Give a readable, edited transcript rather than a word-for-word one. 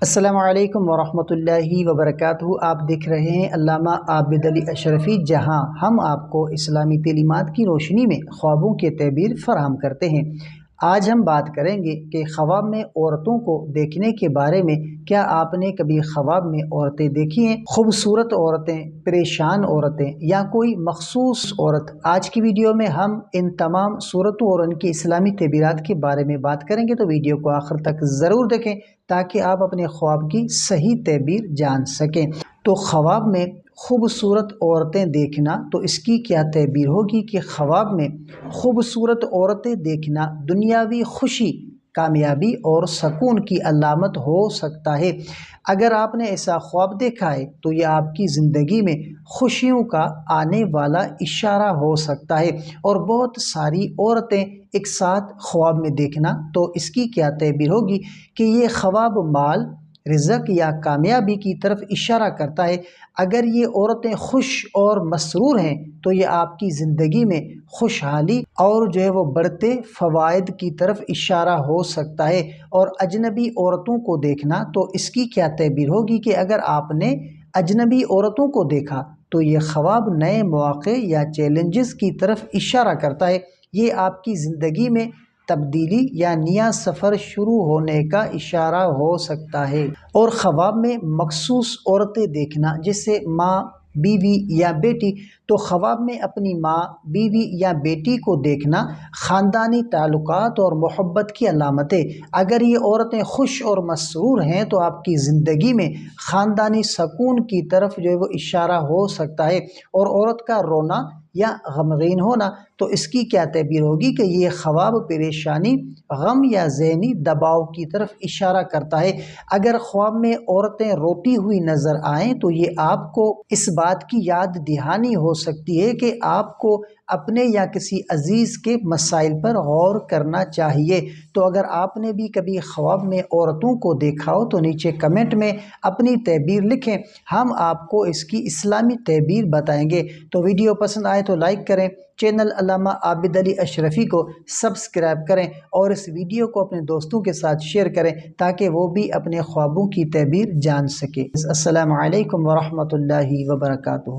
السلام علیکم ورحمۃ اللہ وبرکاتہ۔ آپ دیکھ رہے ہیں علامہ عابد علی اشرفی، جہاں ہم آپ کو اسلامی تعلیمات کی روشنی میں خوابوں کے تعبیر فراہم کرتے ہیں۔ آج ہم بات کریں گے کہ خواب میں عورتوں کو دیکھنے کے بارے میں۔ کیا آپ نے کبھی خواب میں عورتیں دیکھی ہیں؟ خوبصورت عورتیں، پریشان عورتیں یا کوئی مخصوص عورت؟ آج کی ویڈیو میں ہم ان تمام صورتوں اور ان کی اسلامی تعبیرات کے بارے میں بات کریں گے، تو ویڈیو کو آخر تک ضرور دیکھیں تاکہ آپ اپنے خواب کی صحیح تعبیر جان سکیں۔ تو خواب میں خوبصورت عورتیں دیکھنا، تو اس کی کیا تعبیر ہوگی کہ خواب میں خوبصورت عورتیں دیکھنا دنیاوی خوشی، کامیابی اور سکون کی علامت ہو سکتا ہے۔ اگر آپ نے ایسا خواب دیکھا ہے تو یہ آپ کی زندگی میں خوشیوں کا آنے والا اشارہ ہو سکتا ہے۔ اور بہت ساری عورتیں ایک ساتھ خواب میں دیکھنا، تو اس کی کیا تعبیر ہوگی کہ یہ خواب مال، رزق یا کامیابی کی طرف اشارہ کرتا ہے۔ اگر یہ عورتیں خوش اور مسرور ہیں تو یہ آپ کی زندگی میں خوشحالی اور وہ بڑھتے فوائد کی طرف اشارہ ہو سکتا ہے۔ اور اجنبی عورتوں کو دیکھنا، تو اس کی کیا تعبیر ہوگی کہ اگر آپ نے اجنبی عورتوں کو دیکھا تو یہ خواب نئے مواقع یا چیلنجز کی طرف اشارہ کرتا ہے۔ یہ آپ کی زندگی میں تبدیلی یا نیا سفر شروع ہونے کا اشارہ ہو سکتا ہے۔ اور خواب میں مخصوص عورتیں دیکھنا، جیسے ماں، بیوی یا بیٹی، تو خواب میں اپنی ماں، بیوی یا بیٹی کو دیکھنا خاندانی تعلقات اور محبت کی علامت ہے۔ اگر یہ عورتیں خوش اور مسرور ہیں تو آپ کی زندگی میں خاندانی سکون کی طرف وہ اشارہ ہو سکتا ہے۔ اور عورت کا رونا یا غمگین ہونا، تو اس کی کیا تعبیر ہوگی کہ یہ خواب پریشانی، غم یا ذہنی دباؤ کی طرف اشارہ کرتا ہے۔ اگر خواب میں عورتیں روتی ہوئی نظر آئیں تو یہ آپ کو اس بات کی یاد دہانی ہو سکتی ہے کہ آپ کو اپنے یا کسی عزیز کے مسائل پر غور کرنا چاہیے۔ تو اگر آپ نے بھی کبھی خواب میں عورتوں کو دیکھا ہو تو نیچے کمنٹ میں اپنی تعبیر لکھیں، ہم آپ کو اس کی اسلامی تعبیر بتائیں گے۔ تو ویڈیو پسند آئے تو لائک کریں، چینل علامہ عابد علی اشرفی کو سبسکرائب کریں اور اس ویڈیو کو اپنے دوستوں کے ساتھ شیئر کریں تاکہ وہ بھی اپنے خوابوں کی تعبیر جان سکیں۔ السلام علیکم ورحمۃ اللہ وبرکاتہ۔